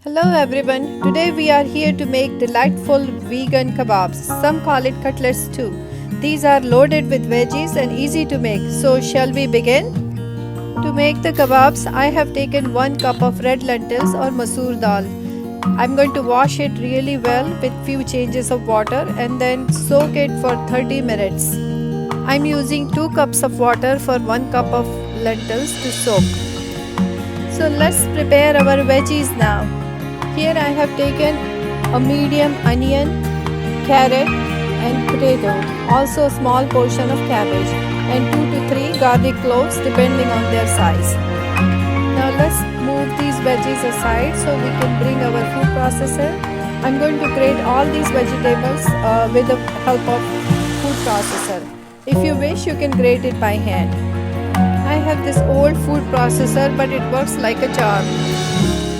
Hello everyone, today we are here to make delightful vegan kebabs. Some call it cutlets too. These are loaded with veggies and easy to make. So shall we begin? To make the kebabs, I have taken 1 cup of red lentils or Masoor dal. I'm going to wash it really well with few changes of water and then soak it for 30 minutes. I'm using 2 cups of water for 1 cup of lentils to soak. So let's prepare our veggies now. Here I have taken a medium onion, carrot and potato, also a small portion of cabbage and 2 to 3 garlic cloves depending on their size. Now let's move these veggies aside so we can bring our food processor. I'm going to grate all these vegetables with the help of food processor. If you wish, you can grate it by hand. I have this old food processor, but it works like a charm.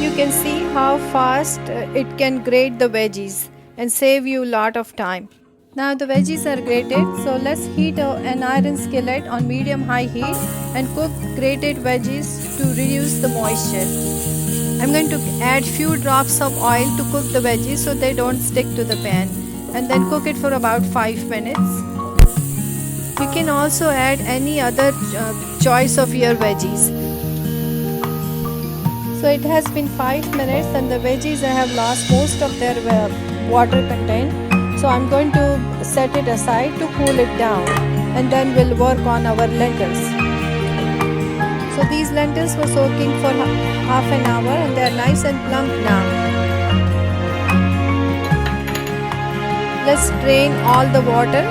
You can see how fast it can grate the veggies and save you a lot of time. Now the veggies are grated, so let's heat an iron skillet on medium-high heat and cook grated veggies to reduce the moisture. I'm going to add few drops of oil to cook the veggies so they don't stick to the pan, and then cook it for about 5 minutes. You can also add any other choice of your veggies. So it has been 5 minutes and the veggies have lost most of their water content. So I'm going to set it aside to cool it down, and then we'll work on our lentils. So these lentils were soaking for half an hour and they are nice and plump now. Let's drain all the water.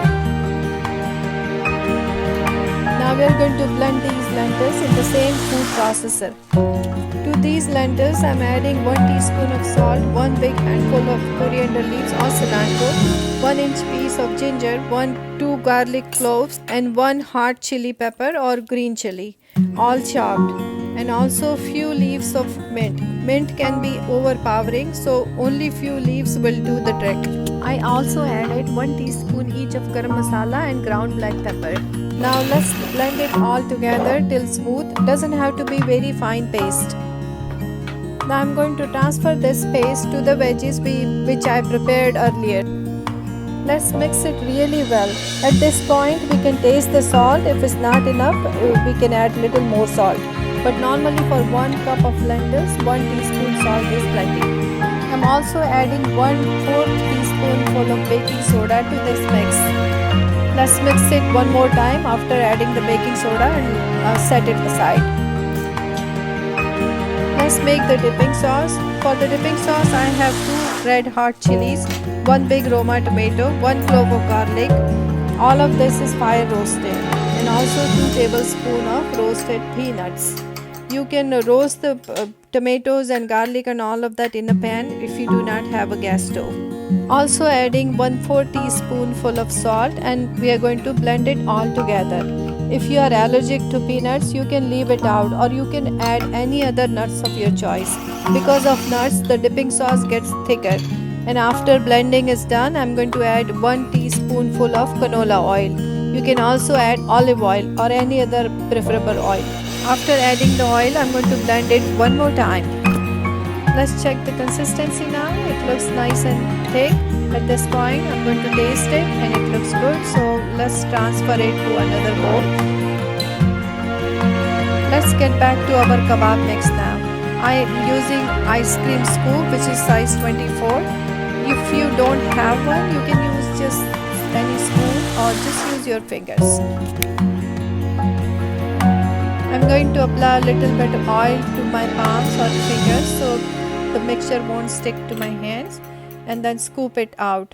Now we are going to blend these lentils in the same food processor. To these lentils, I am adding 1 teaspoon of salt, 1 big handful of coriander leaves or cilantro, 1 inch piece of ginger, 2 garlic cloves and 1 hot chili pepper or green chili, all chopped, and also few leaves of mint. Mint can be overpowering, so only few leaves will do the trick. I also added 1 teaspoon each of garam masala and ground black pepper. Now let's blend it all together till smooth. Doesn't have to be very fine paste. Now I'm going to transfer this paste to the veggies which I prepared earlier. Let's mix it really well. At this point we can taste the salt. If it's not enough, we can add little more salt. But normally for 1 cup of lentils, 1 teaspoon salt is plenty. I'm also adding 1/4 teaspoonful of baking soda to this mix. Let's mix it one more time after adding the baking soda and set it aside. Let's make the dipping sauce. For the dipping sauce, I have 2 red hot chilies, 1 big Roma tomato, 1 clove of garlic. All of this is fire roasted, and also 2 tablespoons of roasted peanuts. You can roast the tomatoes and garlic and all of that in a pan if you do not have a gas stove. Also adding 1/4 teaspoonful of salt, and we are going to blend it all together. If you are allergic to peanuts, you can leave it out, or you can add any other nuts of your choice. Because of nuts, the dipping sauce gets thicker. And after blending is done, I'm going to add 1 teaspoonful of canola oil. You can also add olive oil or any other preferable oil. After adding the oil, I'm going to blend it one more time. Let's check the consistency now. It looks nice and thick. At this point, I'm going to taste it and it looks good. So let's transfer it to another bowl. Let's get back to our kebab mix now. I am using ice cream scoop which is size 24. If you don't have one, you can use just any spoon or just use your fingers. I'm going to apply a little bit of oil to my palms or fingers so the mixture won't stick to my hands, and then scoop it out.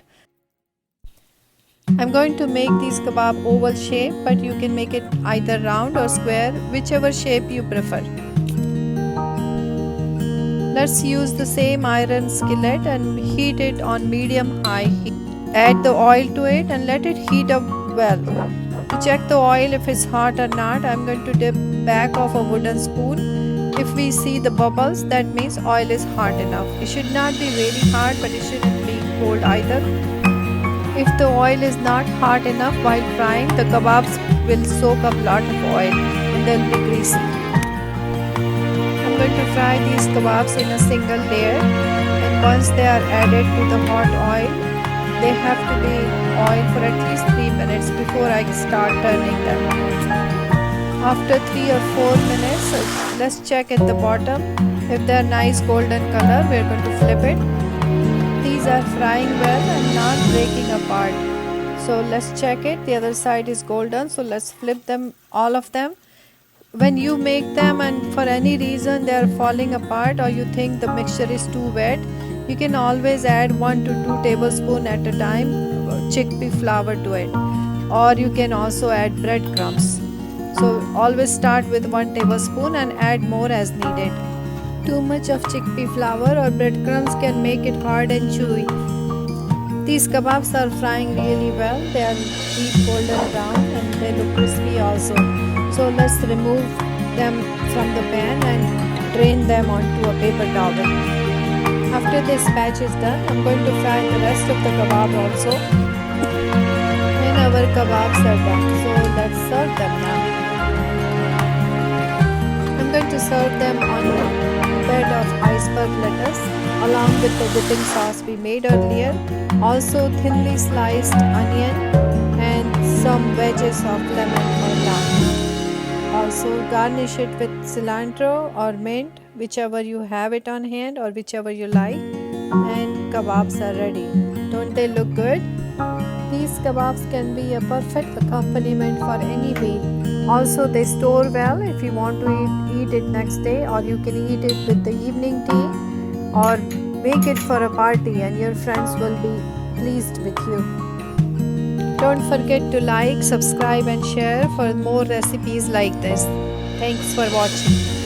I'm going to make these kebab oval shape, but you can make it either round or square, whichever shape you prefer. Let's use the same iron skillet and heat it on medium-high heat. Add the oil to it and let it heat up well. To check the oil if it's hot or not, I'm going to dip back of a wooden spoon. If we see the bubbles, that means oil is hot enough. It should not be very hot, but it shouldn't be cold either. If the oil is not hot enough while frying, the kebabs will soak up a lot of oil and they'll be greasy. I'm going to fry these kebabs in a single layer. once they are added to the hot oil, they have to be oiled for at least 3 minutes before I start turning them. After 3 or 4 minutes, let's check at the bottom. If they are nice golden color, we are going to flip it. These are frying well and not breaking apart. So let's check it. The other side is golden, so let's flip them, all of them. When you make them and for any reason they are falling apart or you think the mixture is too wet, you can always add 1 to 2 tablespoons at a time chickpea flour to it, or you can also add breadcrumbs. So always start with 1 tablespoon and add more as needed. Too much of chickpea flour or breadcrumbs can make it hard and chewy. These kebabs are frying really well. They are deep golden brown and they look crispy also. So let's remove them from the pan and drain them onto a paper towel. After this batch is done, I'm going to fry the rest of the kebab also. And our kebabs are done. So let's serve them now. I'm going to serve them on a bed of iceberg lettuce along with the dipping sauce we made earlier. Also thinly sliced onion and some wedges of lemon or lime. Also garnish it with cilantro or mint, whichever you have it on hand or whichever you like, and kebabs are ready. Don't they look good? These kebabs can be a perfect accompaniment for any meal. Also they store well if you want to eat it next day, or you can eat it with the evening tea or make it for a party and your friends will be pleased with you. Don't forget to like, subscribe and share for more recipes like this. Thanks for watching.